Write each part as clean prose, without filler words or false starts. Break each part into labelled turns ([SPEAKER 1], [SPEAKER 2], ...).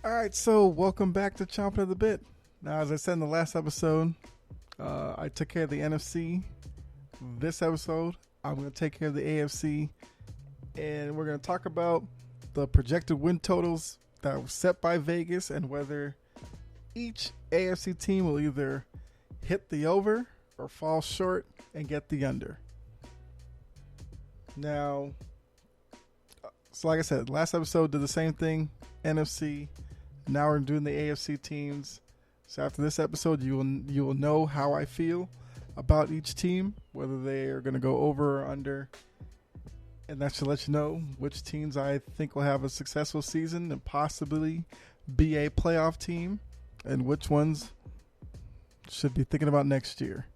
[SPEAKER 1] All right, so welcome back to Chomping at the Bit. Now, as I said in the last episode, I took care of the NFC. This episode, I'm going to take care of the AFC, and we're going to talk about the projected win totals that were set by Vegas and whether each AFC team will either hit the over or fall short and get the under. Now, so like I said, last episode did the same thing, NFC. Now we're doing the AFC teams. So after this episode, you will know how I feel about each team, whether they are going to go over or under. And that should let you know which teams I think will have a successful season and possibly be a playoff team, and which ones should be thinking about next year.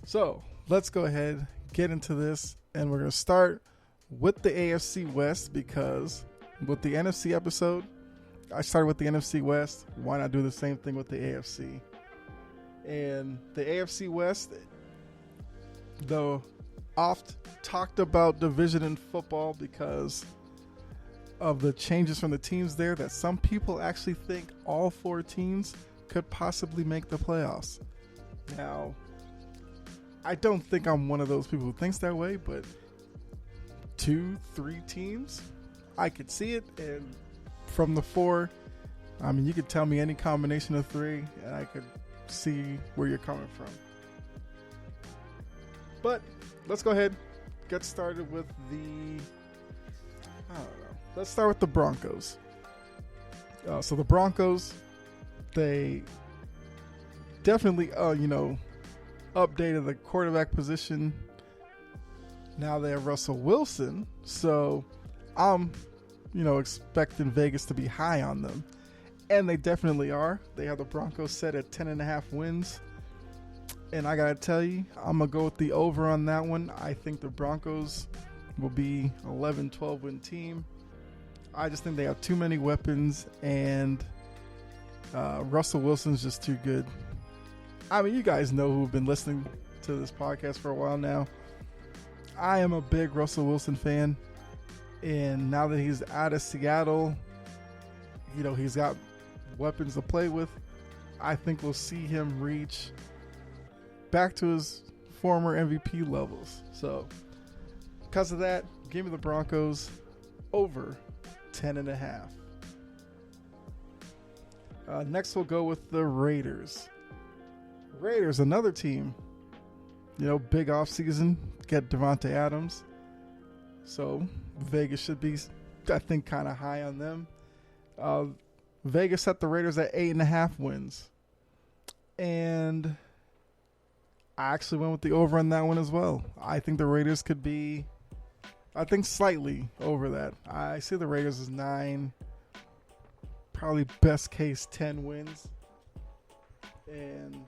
[SPEAKER 1] So let's go ahead, get into this, and we're going to start with the AFC West, because with the NFC episode, I started with the NFC West. Why not do the same thing with the AFC? And the AFC West, the oft talked about division in football because of the changes from the teams there, that some people actually think all four teams could possibly make the playoffs. Now, I don't think I'm one of those people who thinks that way, but 2-3 teams, I could see it. And from the four, I mean, you could tell me any combination of three and I could see where you're coming from. But let's go ahead, get started with let's start with the Broncos. So the Broncos, they definitely, updated the quarterback position. Now they have Russell Wilson, so I'm, expecting Vegas to be high on them. And they definitely are. They have the Broncos set at 10.5 wins. And I got to tell you, I'm going to go with the over on that one. I think the Broncos will be 11-12 win team. I just think they have too many weapons, and Russell Wilson's just too good. I mean, you guys know who've been listening to this podcast for a while now. I am a big Russell Wilson fan. And now that he's out of Seattle, he's got weapons to play with. I think we'll see him reach back to his former MVP levels. So, because of that, give me the Broncos over 10.5. Next, we'll go with the Raiders. Raiders, another team. Big offseason, get Devontae Adams. So, Vegas should be, I think, kind of high on them. Vegas set the Raiders at 8.5 wins. And I actually went with the over on that one as well. I think the Raiders could be, slightly over that. I see the Raiders as 9, probably best case 10 wins. And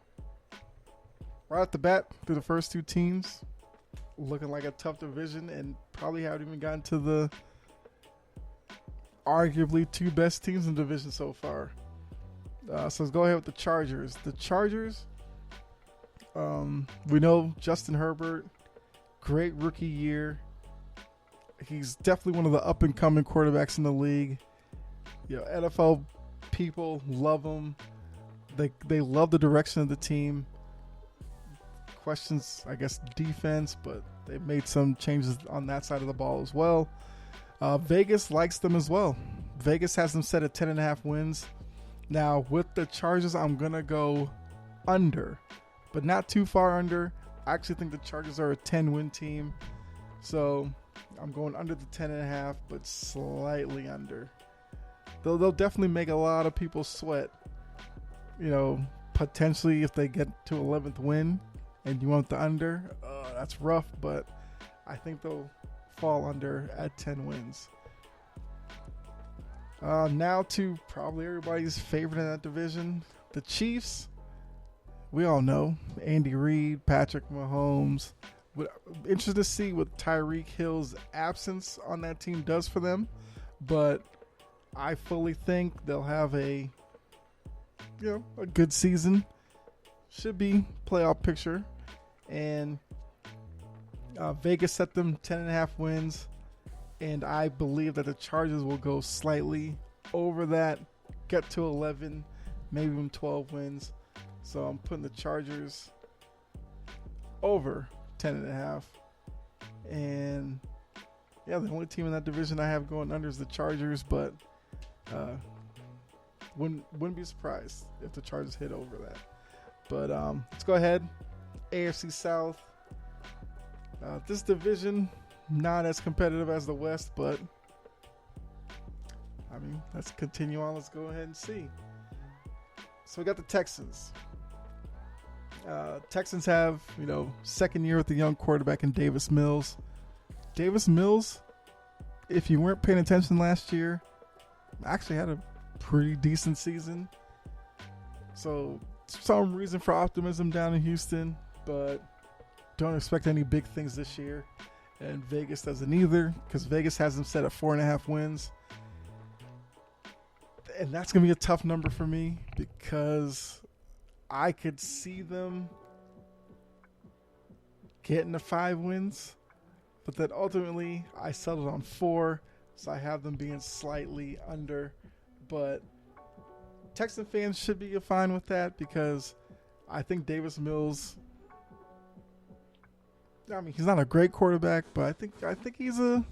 [SPEAKER 1] right off the bat, through the first two teams, looking like a tough division, and probably haven't even gotten to the arguably two best teams in the division so far. So let's go ahead with the Chargers. The Chargers, we know Justin Herbert, great rookie year. He's definitely one of the up-and-coming quarterbacks in the league. NFL people love him. They love the direction of the team. Questions, I guess, defense, but they've made some changes on that side of the ball as well. Vegas likes them as well. Vegas has them set at 10.5 wins. Now, with the Chargers, I'm going to go under, but not too far under. I actually think the Chargers are a 10-win team. So I'm going under the 10.5, but slightly under. They'll definitely make a lot of people sweat. Potentially if they get to 11th win and you want the under, that's rough, but I think they'll fall under at 10 wins. Now to probably everybody's favorite in that division, the Chiefs. We all know Andy Reid, Patrick Mahomes. Interested to see what Tyreek Hill's absence on that team does for them, but I fully think they'll have a good season. Should be playoff picture. And Vegas set them 10.5 wins. And I believe that the Chargers will go slightly over that get to 11, maybe even 12 wins. So I'm putting the Chargers over 10.5. And yeah, the only team in that division I have going under is the Chargers, but wouldn't be surprised if the Chargers hit over that. But let's go ahead. AFC South. This division, not as competitive as the West, but I mean, let's continue on. Let's go ahead and see. So we got the Texans. Texans have, second year with the young quarterback in Davis Mills. Davis Mills, if you weren't paying attention last year, actually had a pretty decent season. So some reason for optimism down in Houston, but don't expect any big things this year. And Vegas doesn't either, because Vegas has them set at 4.5 wins. And that's going to be a tough number for me, because I could see them getting to 5 wins. But then ultimately, I settled on 4, so I have them being slightly under. But Texan fans should be fine with that, because I think Davis Mills, I mean, he's not a great quarterback, but I think he's a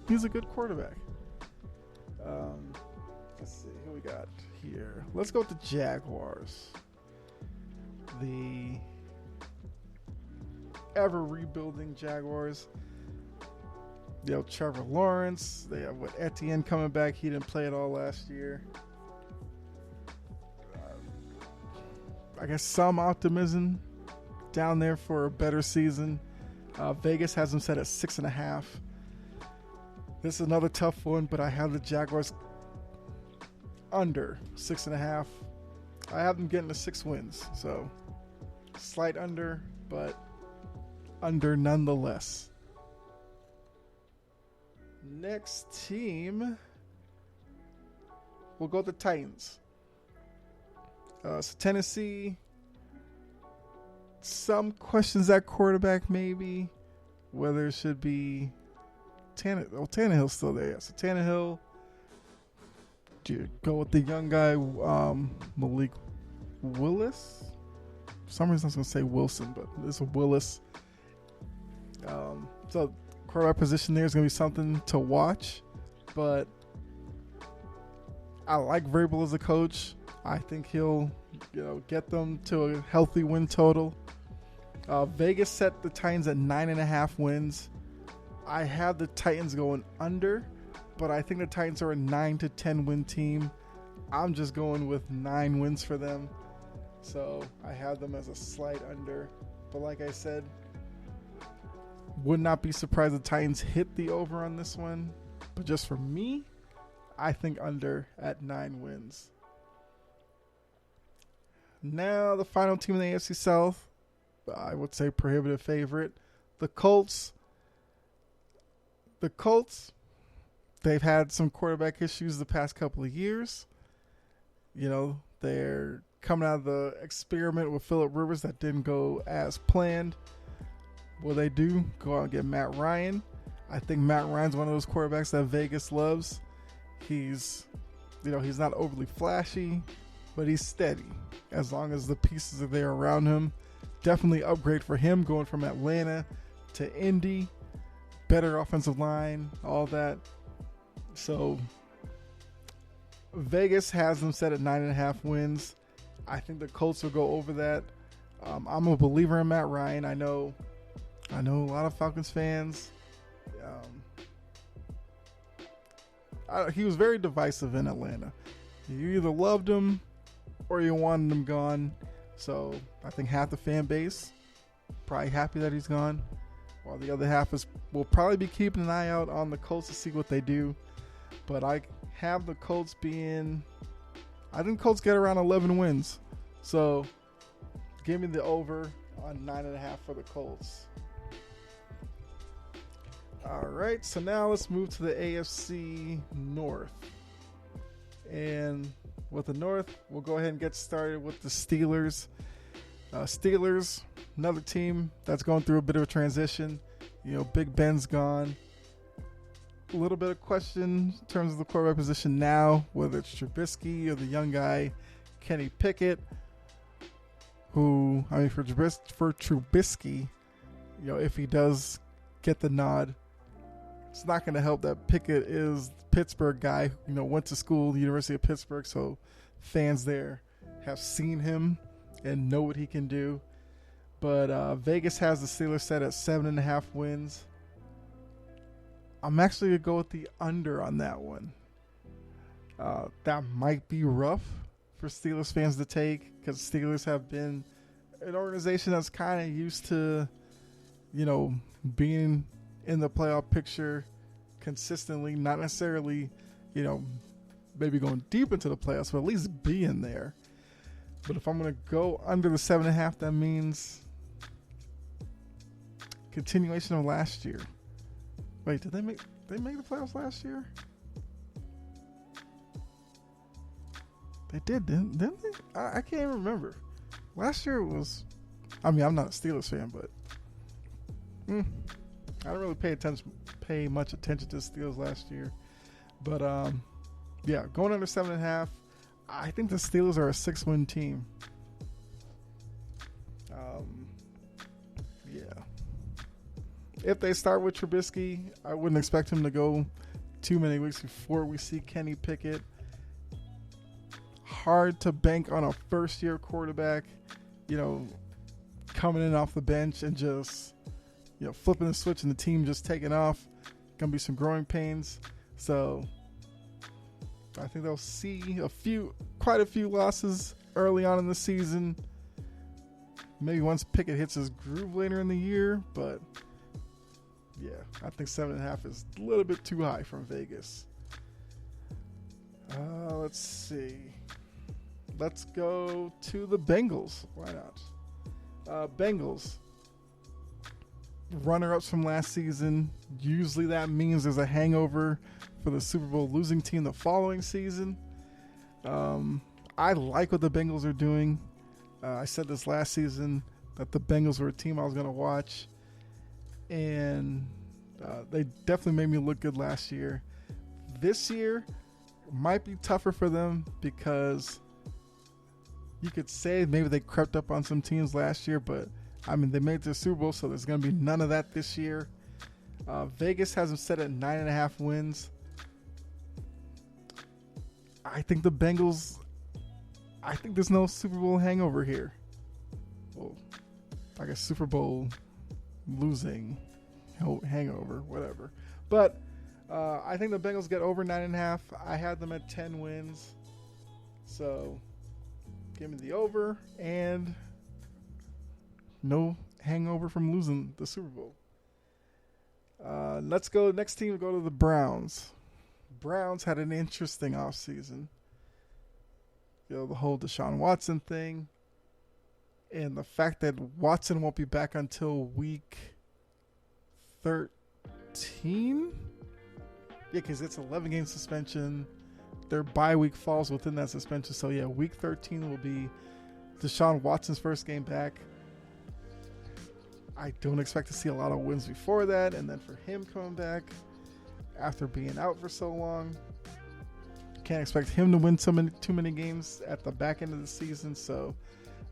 [SPEAKER 1] good quarterback. Let's see who we got here. Let's go with the Jaguars. The ever rebuilding Jaguars. Trevor Lawrence. They have Etienne coming back. He didn't play at all last year. I guess some optimism down there for a better season. Vegas has them set at 6.5. This is another tough one, but I have the Jaguars under 6.5. I have them getting to 6 wins, so slight under, but under nonetheless. Next team, we'll go with the Titans. So Tennessee, some questions at quarterback maybe, whether it should be Tannehill's still there. So Tannehill, go with the young guy, Malik Willis. For some reason I was going to say Wilson, but it's Willis. So quarterback position there is going to be something to watch, but I like Vrabel as a coach. I think he'll, get them to a healthy win total. Vegas set the Titans at 9.5 wins. I have the Titans going under, but I think the Titans are a 9 to 10 win team. I'm just going with 9 wins for them. So I have them as a slight under. But like I said, would not be surprised the Titans hit the over on this one. But just for me, I think under at 9 wins. Now the final team in the AFC South, I would say prohibitive favorite, the Colts. The Colts, they've had some quarterback issues the past couple of years. They're coming out of the experiment with Phillip Rivers that didn't go as planned. What they do, go out and get Matt Ryan. I think Matt Ryan's one of those quarterbacks that Vegas loves. He's not overly flashy, but he's steady. As long as the pieces are there around him. Definitely upgrade for him going from Atlanta to Indy. Better offensive line, all that. So Vegas has them set at 9.5 wins. I think the Colts will go over that. I'm a believer in Matt Ryan. I know a lot of Falcons fans. He was very divisive in Atlanta. You either loved him or you wanted him gone. So I think half the fan base probably happy that he's gone, while the other half will probably be keeping an eye out on the Colts to see what they do. But I have the Colts I think Colts get around 11 wins. So give me the over on 9.5 for the Colts. All right, so now let's move to the AFC North. And with the North, we'll go ahead and get started with the Steelers. Steelers, another team that's going through a bit of a transition. Big Ben's gone. a little bit of question in terms of the quarterback position now, whether it's Trubisky or the young guy Kenny Pickett, who, I mean, for Trubisky, you know, if he does get the nod, it's not going to help that Pickett is the Pittsburgh guy, you know, went to school, the University of Pittsburgh, so fans there have seen him and know what he can do. But Vegas has the Steelers set at 7.5 wins. I'm actually going to go with the under on that one. That might be rough for Steelers fans to take, because Steelers have been an organization that's kind of used to, you know, being in the playoff picture consistently, not necessarily, you know, maybe going deep into the playoffs, but at least being there. But if I'm going to go under the 7.5, that means continuation of last year. Wait, did they make the playoffs last year? They did, didn't they? I can't even remember. Last year was, I mean, I'm not a Steelers fan, but I don't really pay much attention to the Steelers last year. But yeah, going under 7.5. I think the Steelers are a 6-win team. Yeah. If they start with Trubisky, I wouldn't expect him to go too many weeks before we see Kenny Pickett. Hard to bank on a first-year quarterback, you know, coming in off the bench and just, you know, flipping the switch and the team just taking off. Gonna be some growing pains. So I think they'll see quite a few losses early on in the season. Maybe once Pickett hits his groove later in the year, but yeah, I think 7.5 is a little bit too high from Vegas. Let's see. Let's go to the Bengals. Why not? Bengals, runner-ups from last season. Usually that means there's a hangover for the Super Bowl losing team the following season. I like what the Bengals are doing. I said this last season that the Bengals were a team I was going to watch. And they definitely made me look good last year. This year might be tougher for them because you could say maybe they crept up on some teams last year, but I mean, they made it to the Super Bowl, so there's going to be none of that this year. Vegas has them set at 9.5 wins. I think the Bengals, I think there's no Super Bowl hangover here. Well, like a Super Bowl losing hangover, whatever. But I think the Bengals get over 9.5. I had them at 10 wins. So give me the over and no hangover from losing the Super Bowl. Let's go. Next team, go to the Browns. Browns had an interesting offseason. You know, the whole Deshaun Watson thing. And the fact that Watson won't be back until week 13? Yeah, because it's 11-game suspension. Their bye week falls within that suspension. So, yeah, week 13 will be Deshaun Watson's first game back. I don't expect to see a lot of wins before that. And then for him coming back after being out for so long, can't expect him to win too many games at the back end of the season. So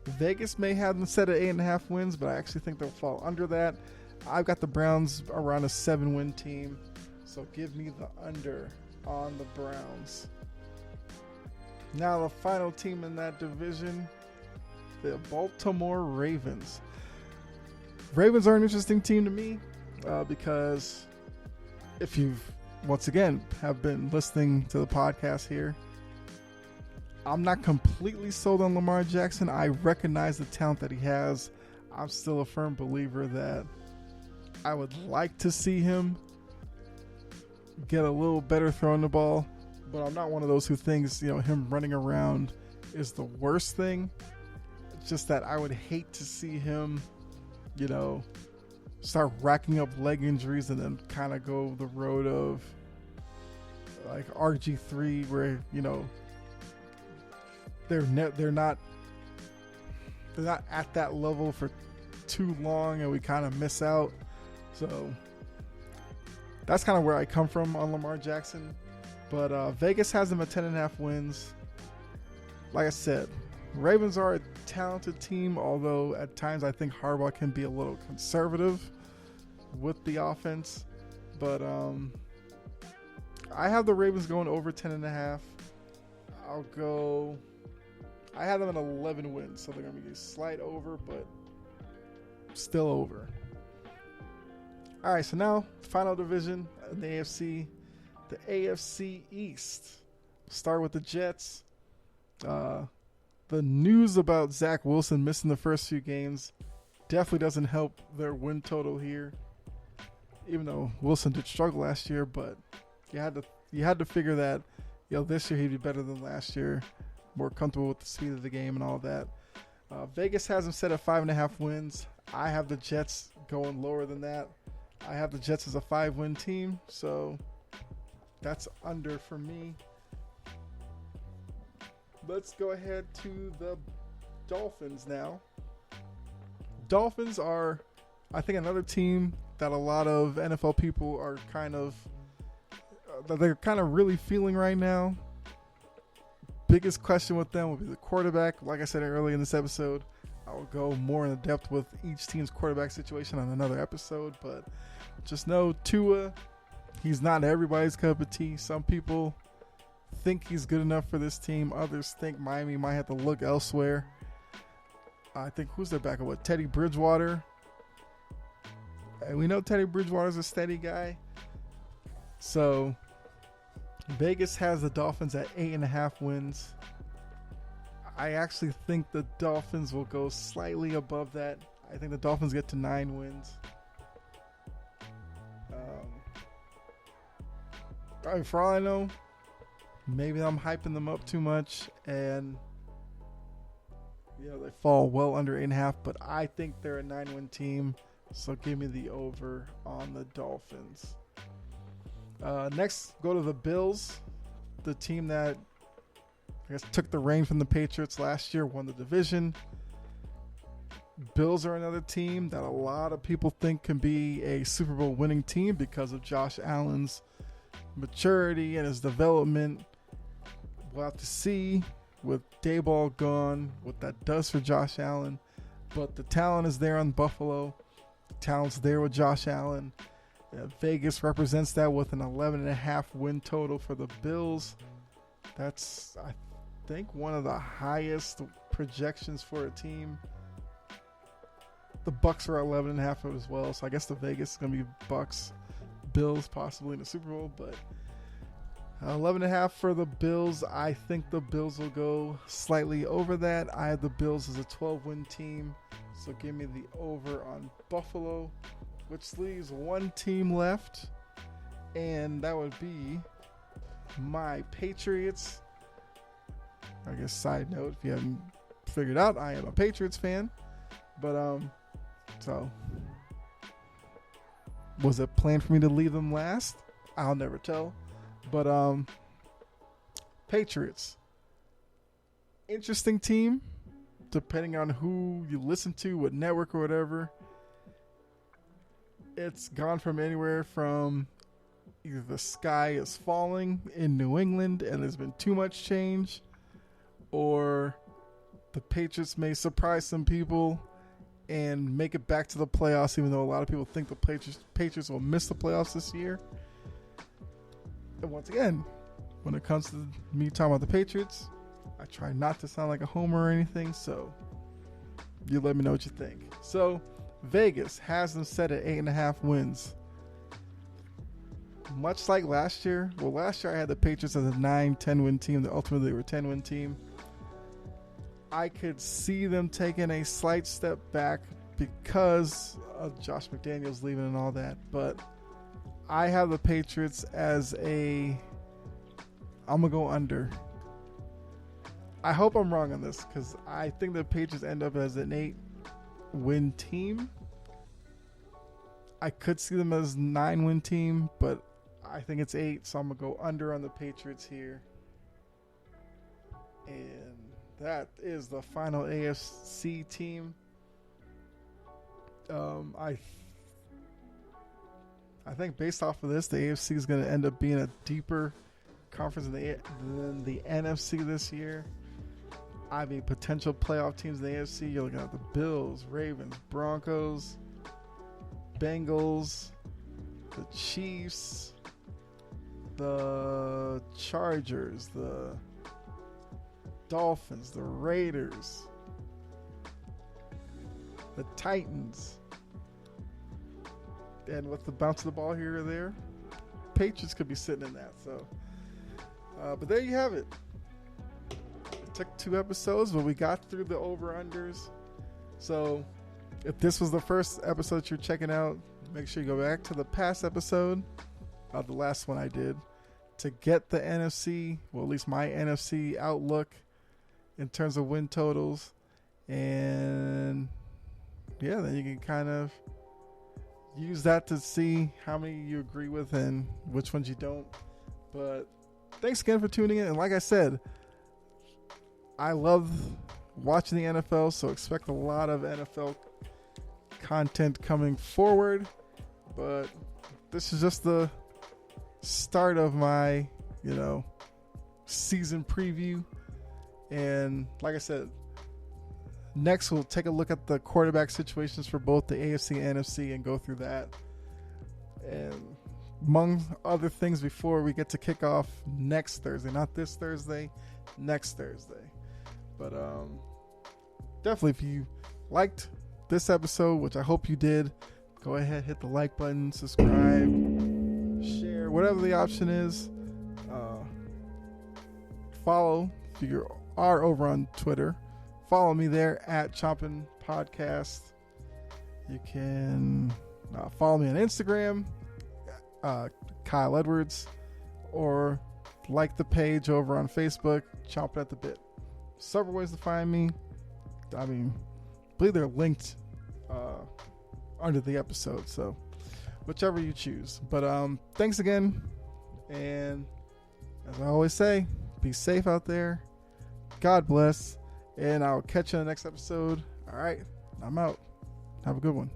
[SPEAKER 1] Vegas may have them set at 8.5 wins, but I actually think they'll fall under that. I've got the Browns around a 7-win team. So give me the under on the Browns. Now the final team in that division, the Baltimore Ravens. Ravens are an interesting team to me because if you've, once again, have been listening to the podcast here, I'm not completely sold on Lamar Jackson. I recognize the talent that he has. I'm still a firm believer that I would like to see him get a little better throwing the ball, but I'm not one of those who thinks, you know, him running around is the worst thing. It's just that I would hate to see him, you know, start racking up leg injuries and then kind of go the road of like RG3 where, you know, they're not at that level for too long and we kind of miss out. So that's kind of where I come from on Lamar Jackson. But Vegas has them at 10.5 wins. Like I said, Ravens are a talented team, although at times I think Harbaugh can be a little conservative with the offense. But I have the Ravens going over 10.5. I had them at 11 wins, so they're going to be a slight over, but still over. All right, so now final division in the AFC, the AFC East. Start with the Jets. The news about Zach Wilson missing the first few games definitely doesn't help their win total here. Even though Wilson did struggle last year, but you had to figure that this year he'd be better than last year, more comfortable with the speed of the game and all that. Vegas has him set at 5.5 wins. I have the Jets going lower than that. I have the Jets as a 5-win team, so that's under for me. Let's go ahead to the Dolphins now. Dolphins are, I think, another team that a lot of NFL people are they're kind of really feeling right now. Biggest question with them will be the quarterback. Like I said earlier in this episode, I'll go more in depth with each team's quarterback situation on another episode, but just know Tua, he's not everybody's cup of tea. Some people think he's good enough for this team. Others think Miami might have to look elsewhere. I think who's their backup? What, Teddy Bridgewater? And we know Teddy Bridgewater's a steady guy. So Vegas has the Dolphins at 8.5 wins. I actually think the Dolphins will go slightly above that. I think the Dolphins get to 9 wins. For all I know, maybe I'm hyping them up too much and they fall well under 8.5, but I think they're a 9-win team, so give me the over on the Dolphins. Next, go to the Bills, the team that I guess took the reign from the Patriots last year, won the division. Bills are another team that a lot of people think can be a Super Bowl winning team because of Josh Allen's maturity and his development. We'll have to see with Dayball gone what that does for Josh Allen, but the talent is there on Buffalo. The talent's there with Josh Allen. Vegas represents that with an 11.5 win total for the Bills. That's, I think, one of the highest projections for a team. The Bucks are 11.5 as well, so I guess the Vegas is going to be Bucks, Bills possibly in the Super Bowl, but 11.5 for the Bills. I think the Bills will go slightly over that. I have the Bills as a 12-win team, so give me the over on Buffalo, which leaves one team left, and that would be my Patriots. I guess side note, if you haven't figured out, I am a Patriots fan, but so was it planned for me to leave them last? I'll never tell. But Patriots, interesting team, depending on who you listen to, what network or whatever. It's gone from anywhere from either the sky is falling in New England and there's been too much change, or the Patriots may surprise some people and make it back to the playoffs, even though a lot of people think the Patriots will miss the playoffs this year. And once again, when it comes to me talking about the Patriots, I try not to sound like a homer or anything, so you let me know what you think. So Vegas has them set at 8.5 wins. Much like last year. Well, last year I had the Patriots as a 9-10 win team. Ultimately, they were a 10-win team. I could see them taking a slight step back because of Josh McDaniels leaving and all that. But I have the Patriots as I'm going to go under. I hope I'm wrong on this because I think the Patriots end up as an 8-win team. I could see them as a 9-win team, but I think it's 8, so I'm going to go under on the Patriots here. And that is the final AFC team. I think based off of this, the AFC is going to end up being a deeper conference than the NFC this year. I mean, potential playoff teams in the AFC, you're looking at the Bills, Ravens, Broncos, Bengals, the Chiefs, the Chargers, the Dolphins, the Raiders, the Titans. And with the bounce of the ball here or there, Patriots could be sitting in that. So, but there you have it. It took 2 episodes, but we got through the over-unders. So if this was the first episode you're checking out, make sure you go back to the past episode, the last one I did, to get the NFC, well, at least my NFC outlook in terms of win totals. And yeah, then you can kind of use that to see how many you agree with and which ones you don't. But thanks again for tuning in. And like I said, I love watching the NFL, so expect a lot of NFL content coming forward. But this is just the start of my, season preview. And like I said, next we'll take a look at the quarterback situations for both the AFC and NFC and go through that. And among other things before we get to kick off next Thursday, not this Thursday, next Thursday. But definitely, if you liked this episode, which I hope you did, go ahead, hit the like button, subscribe, share, whatever the option is. Follow if you are over on Twitter. Follow me there at Chompin' Podcast. You can follow me on Instagram, Kyle Edwards, or like the page over on Facebook, Chompin' at the Bit. Several ways to find me. I believe they're linked under the episode, so whichever you choose. But thanks again, and as I always say, be safe out there. God bless, and I'll catch you in the next episode. All right, I'm out. Have a good one.